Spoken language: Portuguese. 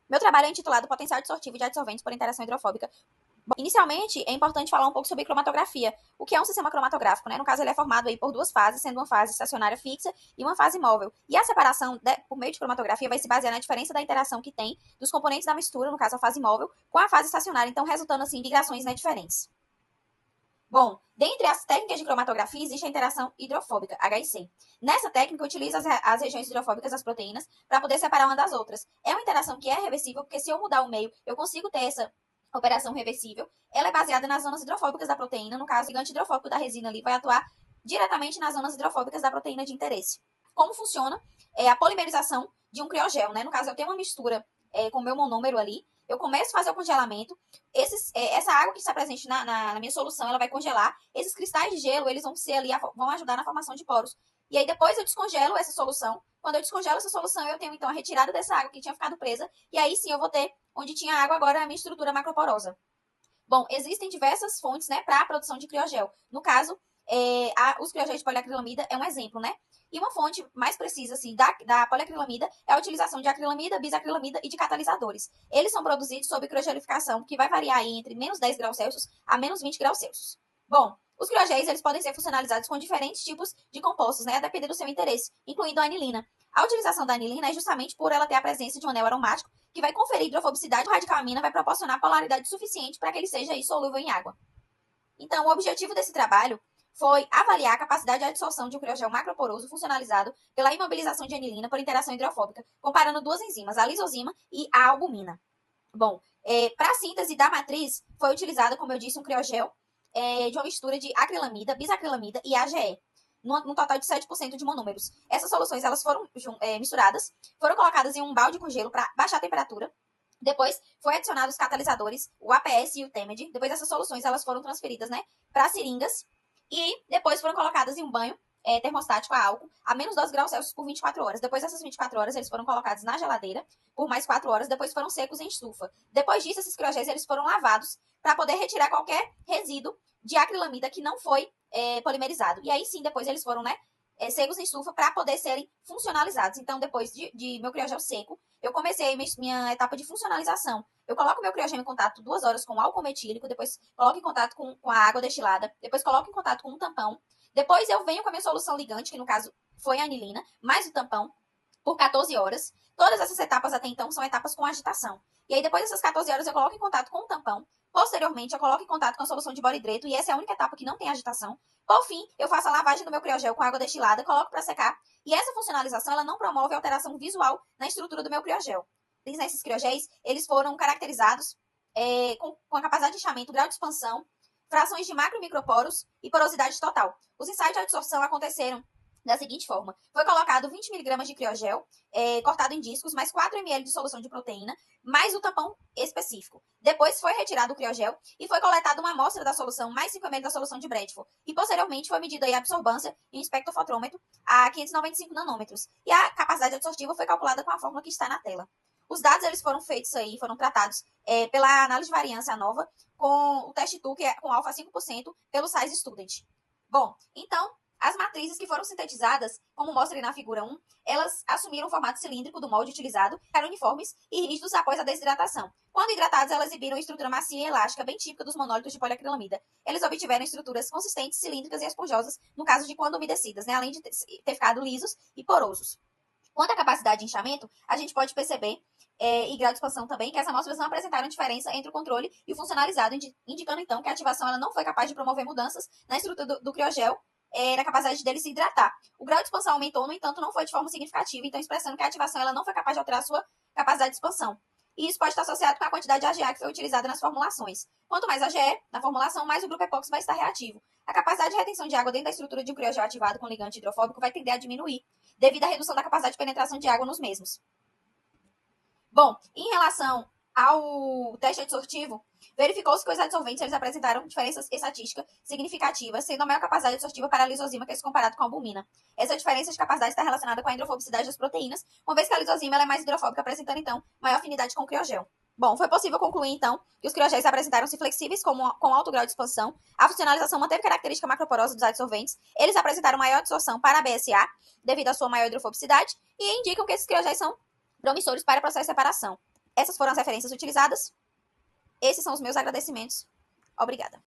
Meu trabalho é intitulado Potencial Adsortivo de Adsorventes por Interação Hidrofóbica. Bom, inicialmente, é importante falar um pouco sobre cromatografia. O que é um sistema cromatográfico, né? No caso, ele é formado aí por duas fases, sendo uma fase estacionária fixa e uma fase móvel. E a separação por meio de cromatografia vai se basear na diferença da interação que tem dos componentes da mistura, no caso a fase móvel, com a fase estacionária, então resultando assim de reações, né, diferentes. Bom, dentre as técnicas de cromatografia existe a interação hidrofóbica, HIC. Nessa técnica, utiliza as regiões hidrofóbicas das proteínas para poder separar uma das outras. É uma interação que é reversível, porque se eu mudar o meio, eu consigo ter essa operação reversível. Ela é baseada nas zonas hidrofóbicas da proteína, no caso, o ligante hidrofóbico da resina ali vai atuar diretamente nas zonas hidrofóbicas da proteína de interesse. Como funciona? É a polimerização de um criogel, né? No caso, eu tenho uma mistura com o meu monômero ali, eu começo a fazer o congelamento, essa água que está presente na minha solução, ela vai congelar, esses cristais de gelo, eles vão ser ali, vão ajudar na formação de poros. E aí depois eu descongelo essa solução. Quando eu descongelo essa solução, eu tenho então a retirada dessa água que tinha ficado presa, e aí sim eu vou ter, onde tinha água, agora a minha estrutura macroporosa. Bom, existem diversas fontes, né, para a produção de criogel. No caso, os criogéis de poliacrilamida é um exemplo, né? E uma fonte mais precisa, assim, da poliacrilamida é a utilização de acrilamida, bisacrilamida e de catalisadores. Eles são produzidos sob criogelificação, que vai variar aí entre menos 10 graus Celsius a menos 20 graus Celsius. Bom, os criogéis, eles podem ser funcionalizados com diferentes tipos de compostos, né, a depender do seu interesse, incluindo a anilina. A utilização da anilina é justamente por ela ter a presença de um anel aromático que vai conferir hidrofobicidade. O radical amina vai proporcionar polaridade suficiente para que ele seja aí solúvel em água. Então, o objetivo desse trabalho foi avaliar a capacidade de adsorção de um criogel macroporoso funcionalizado pela imobilização de anilina por interação hidrofóbica, comparando duas enzimas, a lisozima e a albumina. Bom, para a síntese da matriz, foi utilizado, como eu disse, um criogel de uma mistura de acrilamida, bisacrilamida e AGE, num total de 7% de monômeros. Essas soluções elas foram misturadas, foram colocadas em um balde com gelo para baixar a temperatura. Depois foi adicionado os catalisadores, o APS e o TEMED. Depois essas soluções elas foram transferidas, né, para seringas e depois foram colocadas em um banho termostático a álcool a menos 12 graus Celsius por 24 horas. Depois dessas 24 horas, eles foram colocados na geladeira por mais 4 horas. Depois foram secos em estufa. Depois disso, esses criogéis eles foram lavados para poder retirar qualquer resíduo de acrilamida que não foi polimerizado. E aí sim, depois eles foram, né, secos em estufa para poder serem funcionalizados. Então, depois de meu criogel seco, eu comecei minha etapa de funcionalização. Eu coloco meu criogel em contato 2 horas com álcool metílico, depois coloco em contato com a água destilada, depois coloco em contato com um tampão. Depois eu venho com a minha solução ligante, que no caso foi a anilina, mais o tampão, por 14 horas. Todas essas etapas até então são etapas com agitação. E aí, depois dessas 14 horas, eu coloco em contato com o tampão. Posteriormente, eu coloco em contato com a solução de boridreto, e essa é a única etapa que não tem agitação. Por fim, eu faço a lavagem do meu criogel com água destilada, coloco para secar. E essa funcionalização, ela não promove alteração visual na estrutura do meu criogel. Esses criogéis, eles foram caracterizados com a capacidade de inchamento, grau de expansão, frações de macro e microporos e porosidade total. Os ensaios de adsorção aconteceram da seguinte forma: foi colocado 20 mg de criogel, cortado em discos, mais 4 ml de solução de proteína, mais o tampão específico. Depois foi retirado o criogel e foi coletada uma amostra da solução, mais 5 ml da solução de Bradford. E posteriormente foi medida a absorvância em espectrofotrômetro a 595 nanômetros. E a capacidade adsortiva foi calculada com a fórmula que está na tela. Os dados eles foram feitos aí, foram tratados pela análise de variância nova, com o teste TU, que é com alfa 5%, pelo size student. Bom, então, as matrizes que foram sintetizadas, como mostra aí na figura 1, elas assumiram o formato cilíndrico do molde utilizado, eram uniformes e rígidos após a desidratação. Quando hidratados, elas exibiram estrutura macia e elástica, bem típica dos monólitos de poliacrilamida. Eles obtiveram estruturas consistentes, cilíndricas e esponjosas, no caso de quando umedecidas, né? Além de ter ficado lisos e porosos. Quanto à capacidade de inchamento, a gente pode perceber, e grau de expansão também, que as amostras não apresentaram diferença entre o controle e o funcionalizado, indicando então que a ativação ela não foi capaz de promover mudanças na estrutura do criogel, na capacidade dele se hidratar. O grau de expansão aumentou, no entanto, não foi de forma significativa, então expressando que a ativação ela não foi capaz de alterar a sua capacidade de expansão. E isso pode estar associado com a quantidade de AGA que foi utilizada nas formulações. Quanto mais AGE na formulação, mais o grupo epóxi vai estar reativo. A capacidade de retenção de água dentro da estrutura de um criogel ativado com ligante hidrofóbico vai tender a diminuir, devido à redução da capacidade de penetração de água nos mesmos. Bom, em relação ao teste adsortivo, verificou-se que os adsorventes eles apresentaram diferenças estatísticas significativas, sendo a maior capacidade adsortiva para a lisozima que é comparado com a albumina. Essa diferença de capacidade está relacionada com a hidrofobicidade das proteínas, uma vez que a lisozima ela é mais hidrofóbica, apresentando, então, maior afinidade com o criogel. Bom, foi possível concluir, então, que os criogéis apresentaram-se flexíveis com alto grau de expansão, a funcionalização manteve característica macroporosa dos adsorventes, eles apresentaram maior absorção para a BSA, devido à sua maior hidrofobicidade, e indicam que esses criogéis são promissores para o processo de separação. Essas foram as referências utilizadas. Esses são os meus agradecimentos. Obrigada.